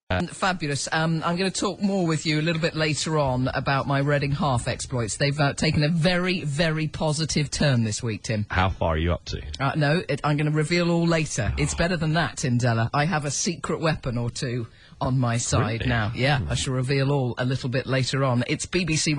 Fabulous. I'm going to talk more with you a little bit later on about my Reading half exploits. They've taken a very, very positive turn this week, Tim. How far are you up to? No, I'm going to reveal all later. It's better than that, Tim Della. I have a secret weapon or two on my side now. Yeah, I shall reveal all a little bit later on. It's BBC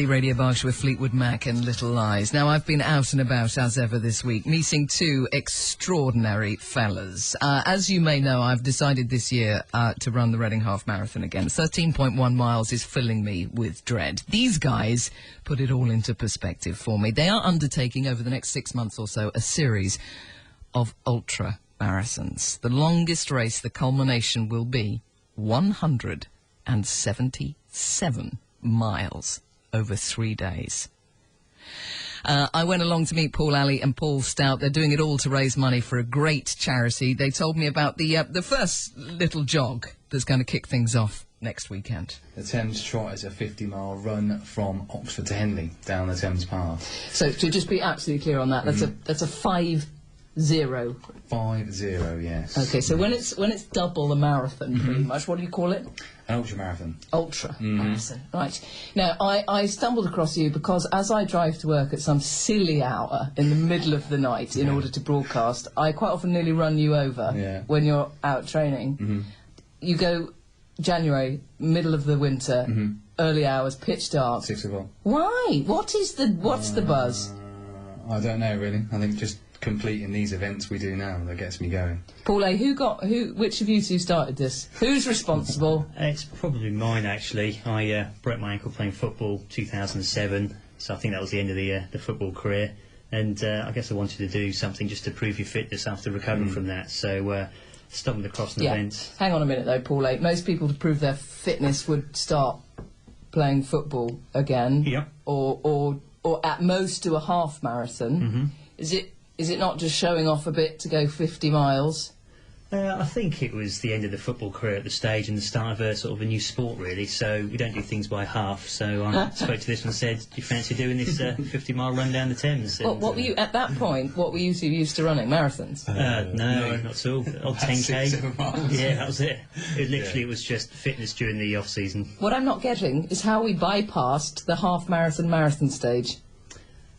Radio Berkshire with Fleetwood Mac and Little Lies. Now, I've been out and about as ever this week, meeting two extraordinary fellas. As you may know, I've decided this year to run the Reading Half Marathon again. 13.1 miles is filling me with dread. These guys put it all into perspective for me. They are undertaking over the next 6 months or so a series of ultra marathons. The longest race, the culmination will be 177 miles. Over 3 days. I went along to meet Paul Alley and Paul Stout. They're doing it all to raise money for a great charity. They told me about the first little jog that's going to kick things off next weekend. The Thames Trot is a 50-mile run from Oxford to Henley down the Thames Path. So to just be absolutely clear on that, that's a 5-0. 5-0, yes. Okay, so when it's double a marathon, pretty much, what do you call it? An ultra marathon. Ultra marathon, right. Now, I stumbled across you because as I drive to work at some silly hour in the middle of the night in order to broadcast, I quite often nearly run you over when you're out training. You go January, middle of the winter, early hours, pitch dark. 6 o'clock. Why? What's the buzz? I don't know, really. I think just completing these events we do now that gets me going. Paul A, which of you two started this? Who's responsible? It's probably mine, actually. I broke my ankle playing football 2007, so I think that was the end of the football career. And I guess I wanted to do something just to prove your fitness after recovering from that. So stumbled across an event. Hang on a minute though, Paul A. Most people to prove their fitness would start playing football again. Yep. Or at most do a half marathon. Is it not just showing off a bit to go 50 miles? I think it was the end of the football career at the stage and the start of a sort of a new sport, really. So we don't do things by half. So I spoke to this one and said, do you fancy doing this 50-mile run down the Thames? And, what were you, at that point, what were you two used to running? Marathons? No, not at all. Old 10K. 6, 7 miles. Yeah, that was it. It was just fitness during the off-season. What I'm not getting is how we bypassed the marathon stage.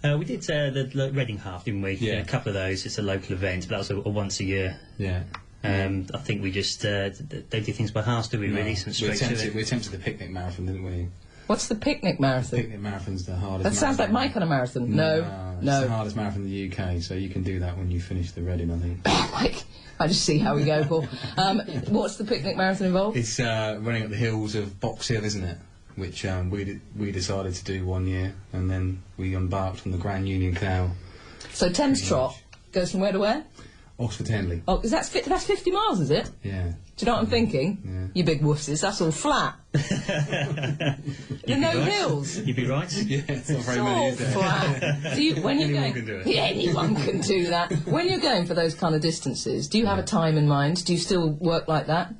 We did the Reading half, didn't we? Yeah. A couple of those. It's a local event, but that was a once a year. Yeah. I think we just don't do things by halves, do we? Really, We attempted the picnic marathon, didn't we? What's the picnic marathon? Picnic marathon's the hardest. That sounds like my kind of marathon. No. It's the hardest marathon in the UK, so you can do that when you finish the Reading, I think. I just see how we go, Paul. What's the picnic marathon involved? It's running up the hills of Box Hill, isn't it? Which we decided to do one year, and then we embarked on the Grand Union Canal. So Thames Trot goes from where to where? Oxford to Henley. Oh, that's 50 miles, is it? Yeah. Do you know what I'm thinking? Yeah. You big woofses, that's all flat. There are no hills. You'd be right. Yeah, it's not very It's many, all is there? flat. When you're Anyone going, can do it. Yeah, anyone can do that. When you're going for those kind of distances, do you have a time in mind? Do you still work like that?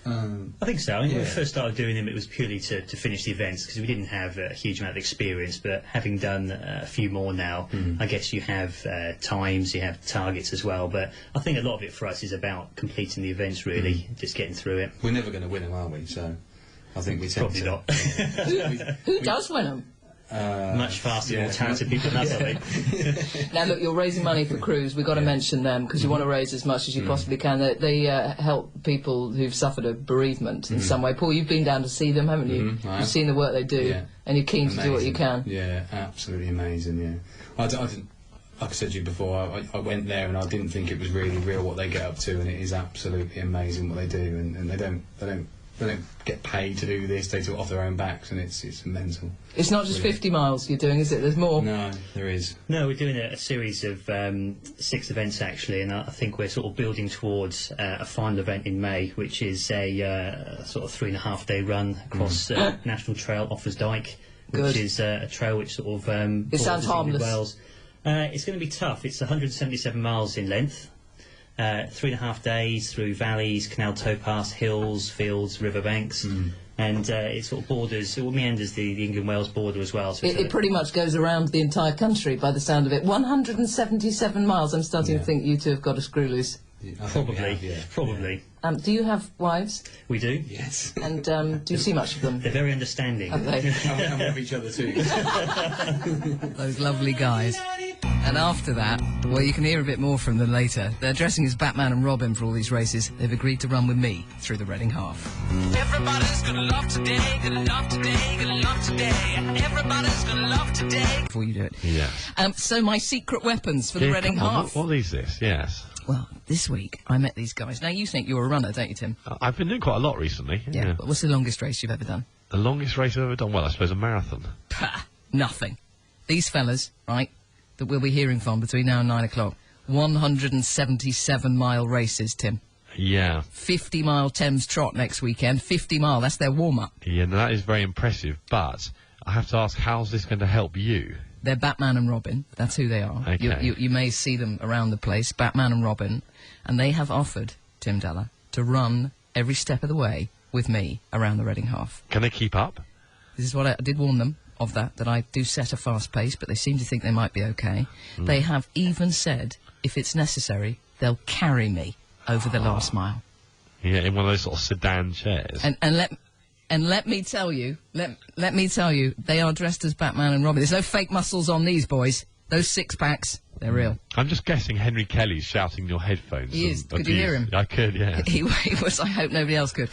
I think so. I mean, when we first started doing them, it was purely to finish the events because we didn't have a huge amount of experience. But having done a few more now, I guess you have times, you have targets as well. But I think a lot of it for us is about completing the events, really, just getting through it. We're never going to win them, are we? So I think we tend Probably to. not. Who does win them? Much faster, more talented people than us, I think. Now, look, you're raising money for Cruise. We've got to mention them because you want to raise as much as you possibly can. They help people who've suffered a bereavement in some way. Paul, you've been down to see them, haven't you? You've seen the work they do, and you're keen to do what you can. Yeah, absolutely amazing, yeah. I didn't, like I said to you before, I went there and I didn't think it was really real what they get up to, and it is absolutely amazing what they do, and they don't get paid to do this. They do it off their own backs, and it's mental. It's not just 50 miles you're doing, is it? There's more. No, there is. No, we're doing a series of 6 events actually, and I think we're sort of building towards a final event in May, which is a sort of 3.5-day run across National Trail Offers Dyke, which is a trail which sort of it sounds harmless. Wales. It's going to be tough. It's 177 miles in length. 3.5 days through valleys, canal towpaths, hills, fields, riverbanks, and it sort of borders, it meanders the England-Wales border as well. So it pretty much goes around the entire country by the sound of it. 177 miles. I'm starting to think you two have got a screw loose. I think we Probably, have, yeah. probably. Do you have wives? We do. Yes. And do you see much of them? They're very understanding. Have they? And we have each other too. Those lovely guys. And after that, well, you can hear a bit more from them later. They're dressing as Batman and Robin for all these races. They've agreed to run with me through the Reading Half. Everybody's gonna love today, gonna love today, gonna love today. Everybody's gonna love today. Before you do it. Yeah. So my secret weapons for the Reading come on, Half. What is this? Yes. Well, this week I met these guys. Now, you think you're a runner, don't you, Tim? I've been doing quite a lot recently. Yeah. But what's the longest race you've ever done? The longest race I've ever done? Well, I suppose a marathon. Pah, nothing. These fellas, right, that we'll be hearing from between now and 9 o'clock, 177-mile races, Tim. Yeah. 50-mile Thames Trot next weekend. 50-mile, that's their warm-up. Yeah, no, that is very impressive, but I have to ask, how's this going to help you? They're Batman and Robin. That's who they are. Okay. You may see them around the place, Batman and Robin. And they have offered, Tim Della, to run every step of the way with me around the Reading Half. Can they keep up? This is what I did warn them of that I do set a fast pace, but they seem to think they might be okay. They have even said, if it's necessary, they'll carry me over the last mile. Yeah, in one of those sort of sedan chairs. And let me tell you, let me tell you, they are dressed as Batman and Robin. There's no fake muscles on these boys. Those six-packs, they're real. I'm just guessing Henry Kelly's shouting in your headphones. He is. Could you hear him? I could, yeah. He was, I hope nobody else could,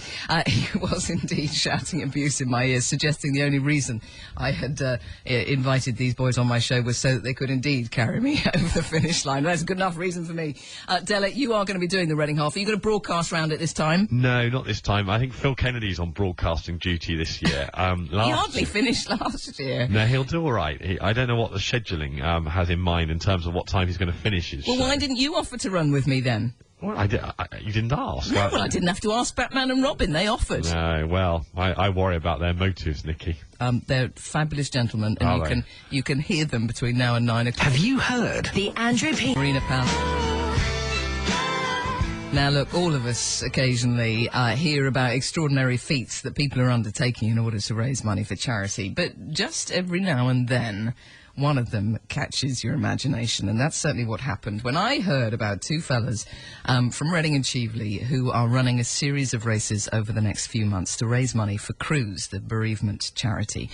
he was indeed shouting abuse in my ears, suggesting the only reason I had invited these boys on my show was so that they could indeed carry me over the finish line. That's a good enough reason for me. Della, you are going to be doing the Reading Half. Are you going to broadcast round it this time? No, not this time. I think Phil Kennedy's on broadcasting duty this year. He hardly finished last year. No, he'll do all right. I don't know what the scheduling has in mind in terms of what time he's going to finish his Well, show. why didn't you offer to run with me then? Well, you didn't ask. No, well, I didn't have to ask Batman and Robin. They offered. No, well, I worry about their motives, Nicky. They're fabulous gentlemen, and Are you can hear them between now and 9 o'clock. Have you heard? The Andrew P. Marina Palace. Now, look, all of us occasionally hear about extraordinary feats that people are undertaking in order to raise money for charity, but just every now and then, one of them catches your imagination, and that's certainly what happened when I heard about two fellas from Reading and Cheveley who are running a series of races over the next few months to raise money for Cruise, the bereavement charity.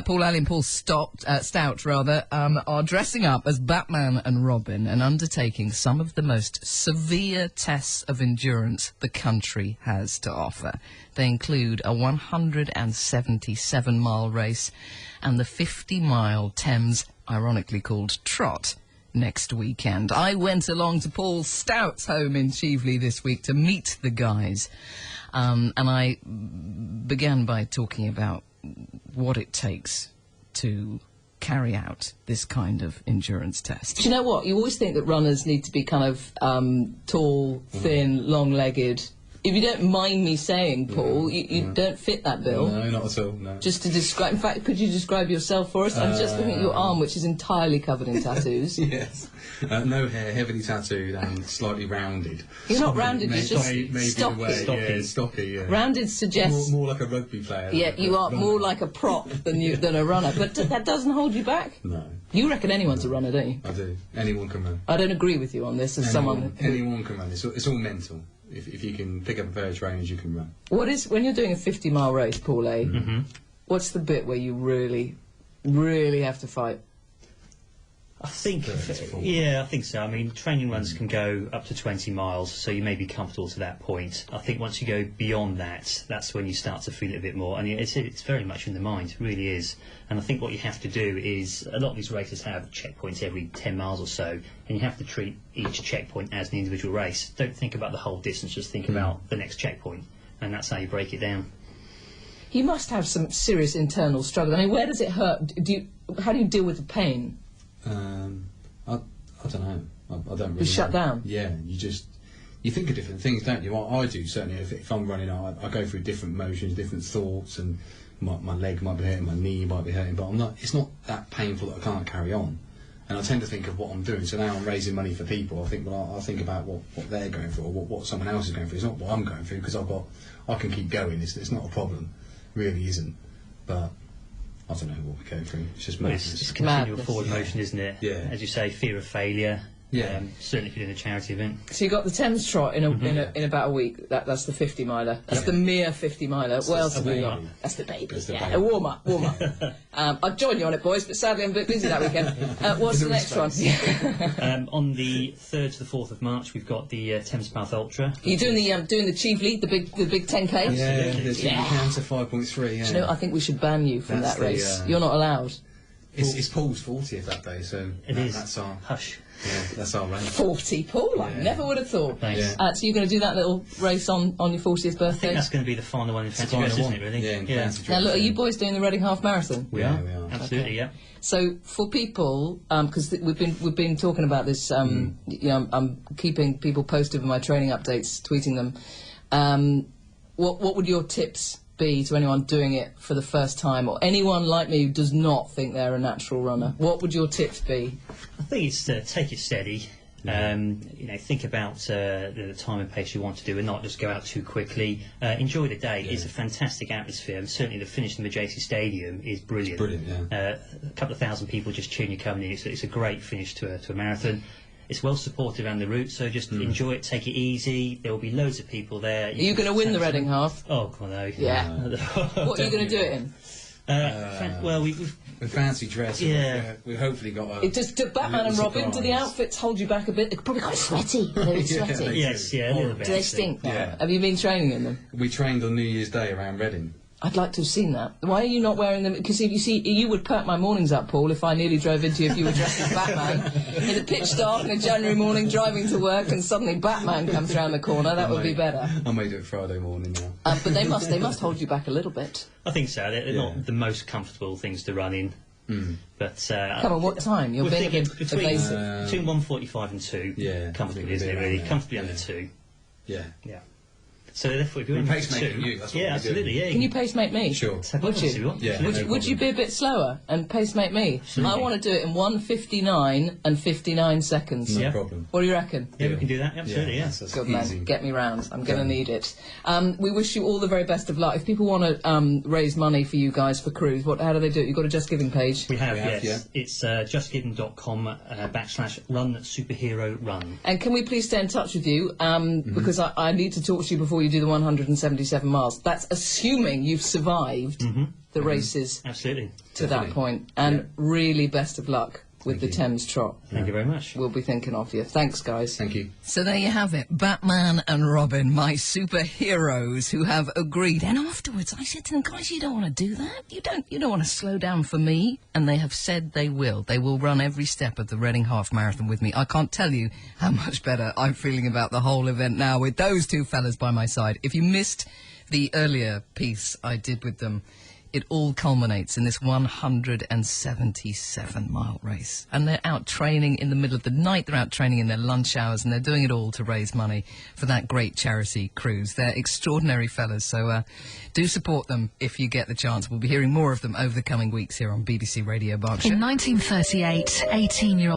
Paul Alley and Paul Stout are dressing up as Batman and Robin and undertaking some of the most severe tests of endurance the country has to offer. They include a 177-mile race and the 50-mile Thames, ironically called Trot, next weekend. I went along to Paul Stout's home in Cheveley this week to meet the guys, and I began by talking about what it takes to carry out this kind of endurance test. Do you know what? You always think that runners need to be kind of tall, thin, long-legged. If you don't mind me saying, Paul, you don't fit that bill. No, not at all, no. Just to describe... In fact, could you describe yourself for us? I'm just looking at your arm, which is entirely covered in tattoos. Yes. No hair, heavily tattooed and slightly rounded. You're not rounded, you're just maybe stocky. Yeah, stocky, yeah. Rounded suggests... More like a rugby player. Yeah, you are more like a prop than a runner. But that doesn't hold you back? No. You reckon anyone's a runner, don't you? I do. Anyone can run. I don't agree with you on this as someone... Anyone can run. It's all mental. If you can pick up a pair of trainers, you can run. What is... When you're doing a 50-mile race, Paul A., what's the bit where you really, really have to fight? I think so. I mean, training runs can go up to 20 miles, so you may be comfortable to that point. I think once you go beyond that, that's when you start to feel it a bit more. And it's very much in the mind, it really is. And I think what you have to do is, a lot of these races have checkpoints every 10 miles or so, and you have to treat each checkpoint as an individual race. Don't think about the whole distance, just think about the next checkpoint, and that's how you break it down. You must have some serious internal struggle. I mean, where does it hurt? How do you deal with the pain? I don't know. I don't really. You shut down? Yeah, you think of different things, don't you? I do, certainly. If I'm running, I go through different motions, different thoughts, and my leg might be hurting, my knee might be hurting, but it's not that painful that I can't carry on. And I tend to think of what I'm doing. So now I'm raising money for people. I think, I'll think about what they're going through, or what someone else is going through. It's not what I'm going through, because I can keep going. It's not a problem, it really isn't. But I don't know what we go through. It's just madness. It's continual forward motion, isn't it? Yeah. As you say, fear of failure. Yeah. Certainly if you're doing a charity event. So you got the Thames Trot in about a week. That's the 50 miler. That's the mere 50 miler. What else have we got? That's the baby. That's the Yeah, baby. a warm up. I'd join you on it, boys, but sadly I'm a bit busy that weekend. What's the next one? On the 3rd to the 4th of March, we've got the Thames Path Ultra. You're doing the Chiefly, the big 10k. Yeah, there's counter 5.3. Yeah. Do you know, I think we should ban you from That's that the, race. You're not allowed. It's Paul's 40th that day, so that's our Hush. that's our rank. 40, Paul. I never would have thought. Thanks. Yeah. So you're going to do that little race on your 40th I birthday? think that's going to be the final one in Fancy Dress, isn't it, really? Yeah, in Fancy Now Dress, look, are yeah. you boys doing the Reading Half Marathon? We Yeah, are. we are. Absolutely, yeah. So for people, because we've been talking about this, you know, I'm keeping people posted with my training updates, tweeting them. What would your tips be to anyone doing it for the first time, or anyone like me who does not think they're a natural runner? What would your tips be? I think it's take it steady. You know, think about the time and pace you want to do, and not just go out too quickly. Enjoy the day. It's a fantastic atmosphere, and certainly the finish in the JC Stadium is brilliant. Brilliant, yeah. A couple of thousand people just cheering you coming in. It's a great finish to a marathon. It's well supported around the route, so just enjoy it, take it easy. There will be loads of people there. Are you going to win the Reading Half? Oh, God, no. Yeah. What are you going to do it in? Well, we've With Fancy Dress, Yeah. we've hopefully got a... Do Batman and little Robin, do the surprise. outfits hold you back a bit? They're probably quite sweaty. They're sweaty. yes, yeah, a little bit. Do they actually. stink? Yeah. Have you been training in them? We trained on New Year's Day around Reading. I'd like to have seen that. Why are you not wearing them? Because you see, you would perk my mornings up, Paul, if I nearly drove into you if you were dressed as Batman in the pitch dark on a January morning driving to work, and suddenly Batman comes round the corner. That would be better. I may do it Friday morning now. But they must hold you back a little bit. I think so. They're Yeah. not the most comfortable things to run in. But Come on, what time? You're we're being a thinking bit evasive. between 1:45 and 2. Yeah, comfortably, I think isn't it? we'll be Really around comfortably there. under 2. Yeah. Yeah. So therefore, if you're We're under pacemaking 2, you, that's what yeah, we're absolutely. doing. Yeah. Can you pacemate me? Sure. Would you? Yeah. Would you be a bit slower and pacemate me? I want to do it in 1:59 and 59 seconds. No Yeah. problem. What do you reckon? Yeah, we can do that. Absolutely. Yeah. That's Good easy. man, get me round. I'm going to need it. We wish you all the very best of luck. If people want to raise money for you guys for cruise, how do they do it? You've got a Just Giving page. We have, We have, yes. It's justgiving.com/run superhero run. And can we please stay in touch with you? Because I need to talk to you before you do the 177 miles. That's assuming you've survived the races Absolutely. to that point. And really best of luck with the Thames Trot. Thank you very much. We'll be thinking of you. Thanks, guys. Thank you. So there you have it. Batman and Robin, my superheroes who have agreed. And afterwards I said to them, guys, you don't want to do that. You don't want to slow down for me. And they have said they will. They will run every step of the Reading Half Marathon with me. I can't tell you how much better I'm feeling about the whole event now with those two fellas by my side. If you missed the earlier piece I did with them, it all culminates in this 177-mile race. And they're out training in the middle of the night, they're out training in their lunch hours, and they're doing it all to raise money for that great charity cruise. They're extraordinary fellas, so do support them if you get the chance. We'll be hearing more of them over the coming weeks here on BBC Radio Berkshire. In 1938, 18-year-old